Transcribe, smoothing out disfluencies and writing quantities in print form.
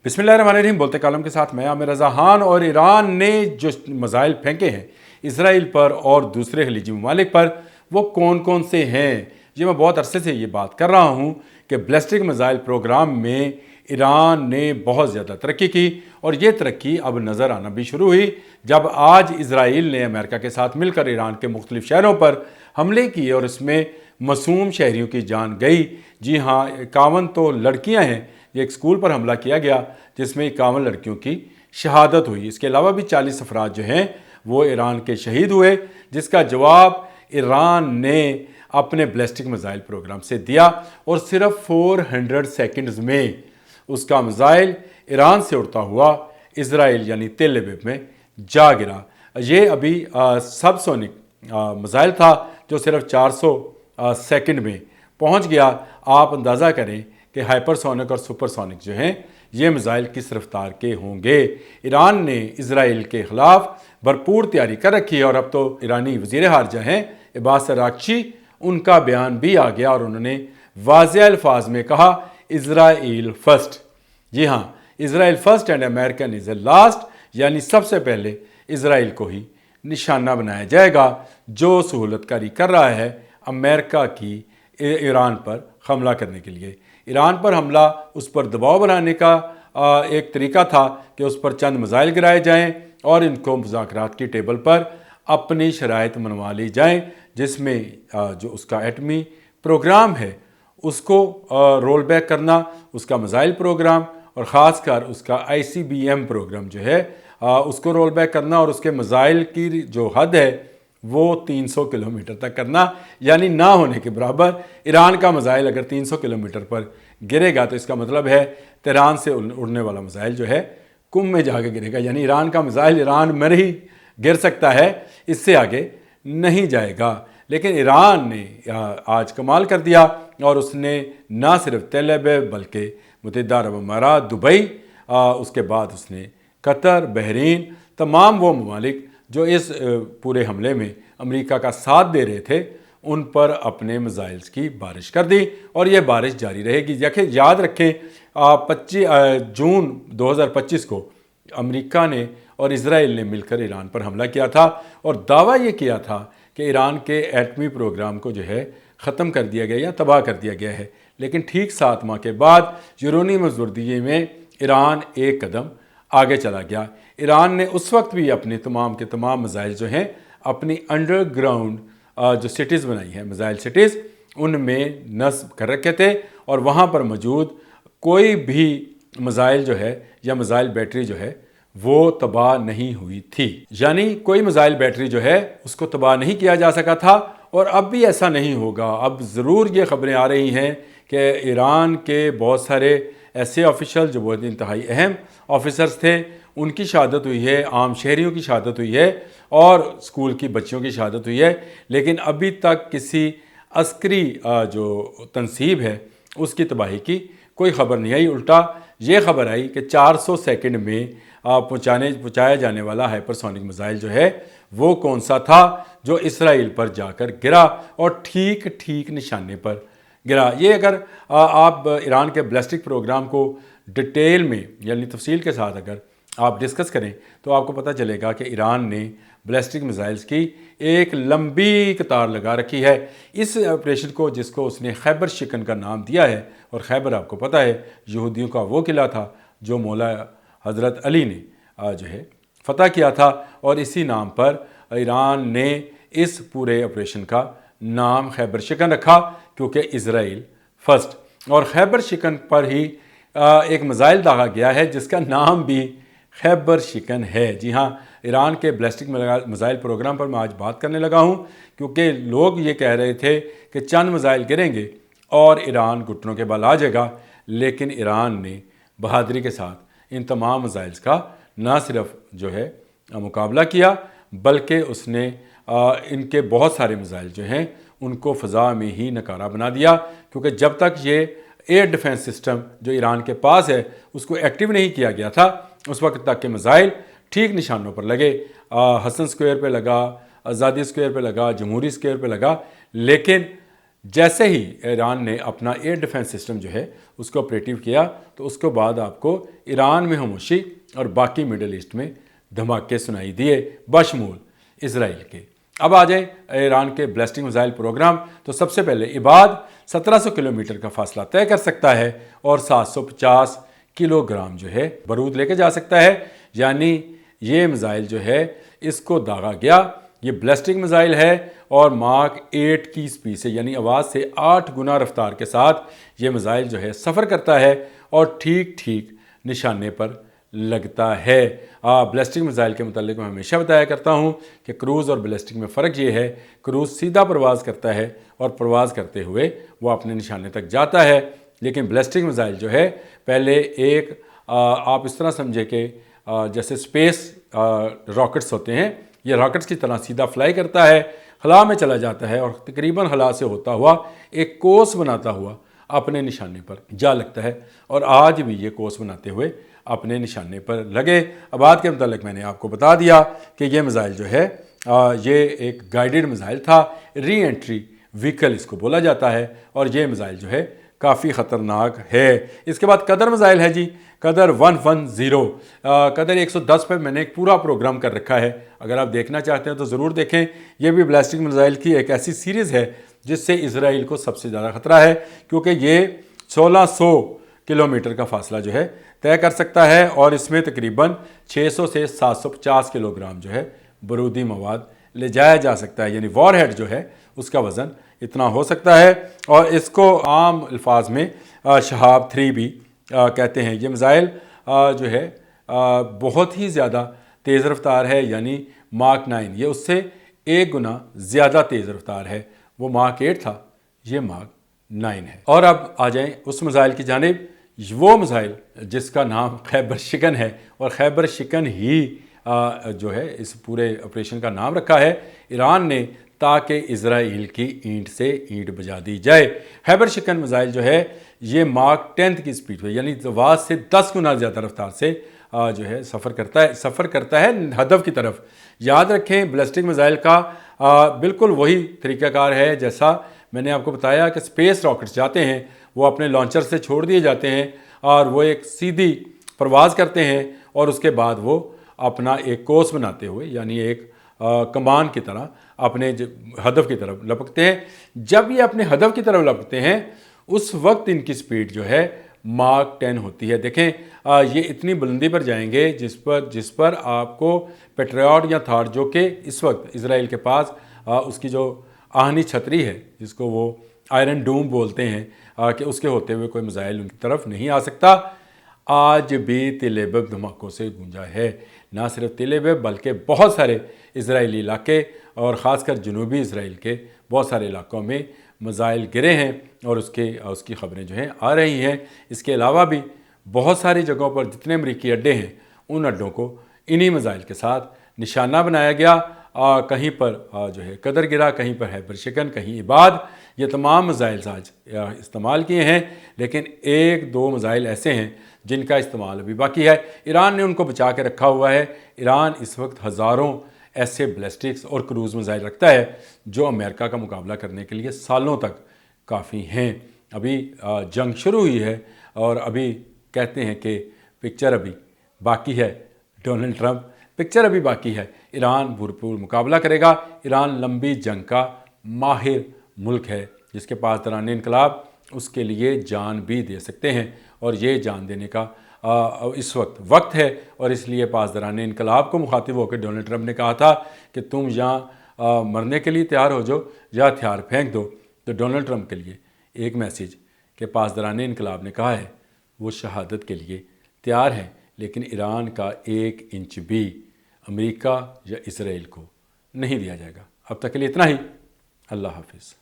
بسم اللہ الرحمن الرحیم۔ بولتے کالم کے ساتھ میں عامر رضا خان۔ اور ایران نے جو میزائل پھینکے ہیں اسرائیل پر اور دوسرے خلیجی ممالک پر، وہ کون کون سے ہیں؟ میں بہت عرصے سے یہ بات کر رہا ہوں کہ بیلسٹک میزائل پروگرام میں ایران نے بہت زیادہ ترقی کی، اور یہ ترقی اب نظر آنا بھی شروع ہوئی جب آج اسرائیل نے امریکہ کے ساتھ مل کر ایران کے مختلف شہروں پر حملے کیے اور اس میں معصوم شہریوں کی جان گئی۔ جی ہاں، 51 تو لڑکیاں ہیں۔ یہ ایک اسکول پر حملہ کیا گیا جس میں 51 لڑکیوں کی شہادت ہوئی۔ اس کے علاوہ بھی 40 افراد جو ہیں وہ ایران کے شہید ہوئے، جس کا جواب ایران نے اپنے بیلسٹک میزائل پروگرام سے دیا، اور صرف 400 سیکنڈز میں اس کا میزائل ایران سے اڑتا ہوا اسرائیل یعنی تل ابیب میں جا گرا۔ یہ ابھی سب سونک میزائل تھا جو صرف 400 سیکنڈ میں پہنچ گیا۔ آپ اندازہ کریں کہ ہائپر سونک اور سپر سونک جو ہیں یہ میزائل کس رفتار کے ہوں گے۔ ایران نے اسرائیل کے خلاف بھرپور تیاری کر رکھی ہے، اور اب تو ایرانی وزیر خارجہ ہیں عباس اراغچی، ان کا بیان بھی آ گیا اور انہوں نے واضح الفاظ میں کہا اسرائیل فرسٹ۔ جی ہاں، Israel first and American is a last, یعنی سب سے پہلے اسرائیل کو ہی نشانہ بنایا جائے گا جو سہولت کاری کر رہا ہے امریکہ کی ایران پر حملہ کرنے کے لیے۔ ایران پر حملہ اس پر دباؤ بنانے کا ایک طریقہ تھا کہ اس پر چند میزائل گرائے جائیں اور ان کو مذاکرات کی ٹیبل پر اپنی شرائط منوا لی جائیں، جس میں جو اس کا ایٹمی پروگرام ہے اس کو رول بیک کرنا، اس کا میزائل پروگرام اور خاص کر اس کا ICBM پروگرام جو ہے اس کو رول بیک کرنا، اور اس کے میزائل کی جو حد ہے وہ 300 کلومیٹر تک کرنا، یعنی نہ ہونے کے برابر۔ ایران کا میزائل اگر 300 کلومیٹر پر گرے گا تو اس کا مطلب ہے تہران سے اڑنے والا میزائل جو ہے کم میں جا کے گرے گا، یعنی ایران کا میزائل ایران میں ہی گر سکتا ہے، اس سے آگے نہیں جائے گا۔ لیکن ایران نے آج کمال کر دیا، اور اس نے نہ صرف تل ابیب بلکہ متحدہ عرب امارات، دبئی، اس کے بعد اس نے قطر، بحرین، تمام وہ ممالک جو اس پورے حملے میں امریکہ کا ساتھ دے رہے تھے ان پر اپنے میزائلز کی بارش کر دی، اور یہ بارش جاری رہے گی۔ یاد رکھیں 25 جون 2025 کو امریکہ نے اور اسرائیل نے مل کر ایران پر حملہ کیا تھا، اور دعویٰ یہ کیا تھا کہ ایران کے ایٹمی پروگرام کو جو ہے ختم کر دیا گیا یا تباہ کر دیا گیا ہے۔ لیکن ٹھیک 7 ماہ کے بعد یورینیم زوردیے میں ایران ایک قدم آگے چلا گیا۔ ایران نے اس وقت بھی اپنے تمام کے تمام میزائل جو ہیں اپنی انڈر گراؤنڈ جو سٹیز بنائی ہیں، میزائل سٹیز، ان میں نصب کر رکھے تھے، اور وہاں پر موجود کوئی بھی میزائل جو ہے یا میزائل بیٹری جو ہے وہ تباہ نہیں ہوئی تھی، یعنی کوئی میزائل بیٹری جو ہے اس کو تباہ نہیں کیا جا سکا تھا، اور اب بھی ایسا نہیں ہوگا۔ اب ضرور یہ خبریں آ رہی ہیں کہ ایران کے بہت سارے ایسے آفیشل جو بہت انتہائی اہم آفیسرز تھے ان کی شہادت ہوئی ہے، عام شہریوں کی شہادت ہوئی ہے، اور اسکول کی بچیوں کی شہادت ہوئی ہے، لیکن ابھی تک کسی عسکری جو تنصیب ہے اس کی تباہی کی کوئی خبر نہیں آئی۔ الٹا یہ خبر آئی کہ 400 سیکنڈ میں پہنچایا جانے والا ہائپر سونک میزائل جو ہے وہ کون سا تھا جو اسرائیل پر جا کر گرا، اور ٹھیک نشانے پر گرا۔ یہ اگر آپ ایران کے بیلسٹک پروگرام کو ڈیٹیل میں یعنی تفصیل کے ساتھ اگر آپ ڈسکس کریں تو آپ کو پتہ چلے گا کہ ایران نے بیلسٹک میزائلز کی ایک لمبی قطار لگا رکھی ہے۔ اس آپریشن کو، جس کو اس نے خیبر شکن کا نام دیا ہے، اور خیبر آپ کو پتہ ہے یہودیوں کا وہ قلعہ تھا جو مولا حضرت علی نے جو ہے فتح کیا تھا، اور اسی نام پر ایران نے اس پورے آپریشن کا نام خیبر شکن رکھا، کیونکہ اسرائیل فرسٹ۔ اور خیبر شکن پر ہی ایک میزائل داغا گیا ہے جس کا نام بھی خیبر شکن ہے۔ جی ہاں، ایران کے بیلسٹک میزائل پروگرام پر میں آج بات کرنے لگا ہوں، کیونکہ لوگ یہ کہہ رہے تھے کہ چند میزائل گریں گے اور ایران گھٹنوں کے بل آ جائے گا، لیکن ایران نے بہادری کے ساتھ ان تمام میزائلز کا نہ صرف جو ہے مقابلہ کیا، بلکہ اس نے ان کے بہت سارے میزائل جو ہیں ان کو فضا میں ہی نکارہ بنا دیا، کیونکہ جب تک یہ ایئر ڈیفنس سسٹم جو ایران کے پاس ہے اس کو ایکٹیو نہیں کیا گیا تھا، اس وقت تک کہ میزائل ٹھیک نشانوں پر لگے، حسن اسکوائر پہ لگا، آزادی اسکوائر پہ لگا، جمہوری اسکوائر پہ لگا، لیکن جیسے ہی ایران نے اپنا ایئر ڈیفنس سسٹم جو ہے اس کو آپریٹیو کیا تو اس کے بعد آپ کو ایران میں خاموشی اور باقی مڈل ایسٹ میں دھماکے سنائی دیے بشمول اسرائیل کے۔ اب آ جائیں ایران کے بیلسٹک میزائل پروگرام، تو سب سے پہلے عباد 1700 کلومیٹر کا فاصلہ طے کر سکتا ہے اور 750 کلو گرام جو ہے بارود لے کے جا سکتا ہے، یعنی یہ میزائل جو ہے اس کو داغا گیا، یہ بیلسٹک میزائل ہے اور ماک 8 کی سپیڈ سے یعنی آواز سے 8 گنا رفتار کے ساتھ یہ میزائل جو ہے سفر کرتا ہے اور ٹھیک ٹھیک نشانے پر لگتا ہے۔ بیلسٹک میزائل کے متعلق میں ہمیشہ بتایا کرتا ہوں کہ کروز اور بیلسٹک میں فرق یہ ہے، کروز سیدھا پرواز کرتا ہے اور پرواز کرتے ہوئے وہ اپنے نشانے تک جاتا ہے، لیکن بیلسٹک میزائل جو ہے پہلے ایک آپ اس طرح سمجھے کہ جیسے سپیس راکٹس ہوتے ہیں، یہ راکٹس کی طرح سیدھا فلائی کرتا ہے، خلا میں چلا جاتا ہے اور تقریباً خلا سے ہوتا ہوا ایک کوس بناتا ہوا اپنے نشانے پر جا لگتا ہے، اور آج بھی یہ کوس بناتے ہوئے اپنے نشانے پر لگے۔ عباد کے متعلق میں نے آپ کو بتا دیا کہ یہ میزائل جو ہے یہ ایک گائیڈڈ میزائل تھا، ری انٹری وہیکل اس کو بولا جاتا ہے، اور یہ میزائل جو ہے کافی خطرناک ہے۔ اس کے بعد قدر میزائل ہے جی، قدر 110، قدر 110 پہ میں نے ایک پورا پروگرام کر رکھا ہے، اگر آپ دیکھنا چاہتے ہیں تو ضرور دیکھیں۔ یہ بھی بیلسٹک میزائل کی ایک ایسی سیریز ہے جس سے اسرائیل کو سب سے زیادہ خطرہ ہے، کیونکہ یہ 1600 کلومیٹر کا فاصلہ جو ہے طے کر سکتا ہے اور اس میں تقریباً 600 سے 750 کلو گرام جو ہے بارودی مواد لے جایا جا سکتا ہے، یعنی وار ہیڈ جو ہے اس کا وزن اتنا ہو سکتا ہے، اور اس کو عام الفاظ میں شہاب 3 بھی کہتے ہیں۔ یہ میزائل جو ہے بہت ہی زیادہ تیز رفتار ہے، یعنی ماک 9، یہ اس سے 1 گنا زیادہ تیز رفتار ہے، وہ ماک 8 تھا، یہ ماک 9 ہے۔ اور اب آ جائیں اس میزائل کی جانب، وہ میزائل جس کا نام خیبر شکن ہے، اور خیبر شکن ہی جو ہے اس پورے آپریشن کا نام رکھا ہے ایران نے، تاکہ اسرائیل کی اینٹ سے اینٹ بجا دی جائے۔ خیبر شکن میزائل جو ہے یہ ماک 10 کی سپیڈ پہ یعنی آواز سے 10 گنا زیادہ رفتار سے جو ہے سفر کرتا ہے ہدف کی طرف۔ یاد رکھیں بیلسٹک میزائل کا بالکل وہی طریقہ کار ہے جیسا میں نے آپ کو بتایا کہ سپیس راکٹس جاتے ہیں، وہ اپنے لانچر سے چھوڑ دیے جاتے ہیں اور وہ ایک سیدھی پرواز کرتے ہیں، اور اس کے بعد وہ اپنا ایک کورس بناتے ہوئے یعنی ایک کمان کی طرح اپنے ہدف کی طرف لپکتے ہیں۔ جب یہ اپنے ہدف کی طرف لپکتے ہیں اس وقت ان کی سپیڈ جو ہے ماک 10 ہوتی ہے۔ دیکھیں یہ اتنی بلندی پر جائیں گے جس پر آپ کو پیٹریاٹ یا تھاٹ، جو کہ اس وقت اسرائیل کے پاس اس کی جو آہنی چھتری ہے جس کو وہ آئرن ڈوم بولتے ہیں، کہ اس کے ہوتے ہوئے کوئی میزائل ان کی طرف نہیں آ سکتا، آج بھی تل ابیب دھماکوں سے گونجا ہے۔ نہ صرف تل ابیب بلکہ بہت سارے اسرائیلی علاقے اور خاص کر جنوبی اسرائیل کے بہت سارے علاقوں میں میزائل گرے ہیں، اور اس کی خبریں جو ہیں آ رہی ہیں۔ اس کے علاوہ بھی بہت ساری جگہوں پر جتنے امریکی اڈے ہیں ان اڈوں کو انہی میزائل کے ساتھ نشانہ بنایا گیا۔ کہیں پر جو ہے قدر گرا، کہیں پر خیبر شکن، کہیں عباد، یہ تمام میزائل آج استعمال کیے ہیں، لیکن 1-2 میزائل ایسے ہیں جن کا استعمال ابھی باقی ہے۔ ایران نے ان کو بچا کے رکھا ہوا ہے۔ ایران اس وقت ہزاروں ایسے بیلسٹکس اور کروز میزائل رکھتا ہے جو امریکہ کا مقابلہ کرنے کے لیے سالوں تک کافی ہیں۔ ابھی جنگ شروع ہوئی ہے اور ابھی کہتے ہیں کہ پکچر ابھی باقی ہے، ڈونلڈ ٹرمپ پکچر ابھی باقی ہے۔ ایران بھرپور مقابلہ کرے گا۔ ایران لمبی جنگ کا ماہر ملک ہے جس کے پاس دوران انقلاب اس کے لیے جان بھی دے سکتے ہیں، اور یہ جان دینے کا اس وقت ہے، اور اس لیے پاسداران انقلاب کو مخاطب ہو کے ڈونلڈ ٹرمپ نے کہا تھا کہ تم یا مرنے کے لیے تیار ہو جاؤ یا ہتھیار پھینک دو۔ تو ڈونلڈ ٹرمپ کے لیے ایک میسیج کہ پاسداران انقلاب نے کہا ہے وہ شہادت کے لیے تیار ہیں، لیکن ایران کا 1 انچ بھی امریکہ یا اسرائیل کو نہیں دیا جائے گا۔ اب تک کے لیے اتنا ہی۔ اللہ حافظ۔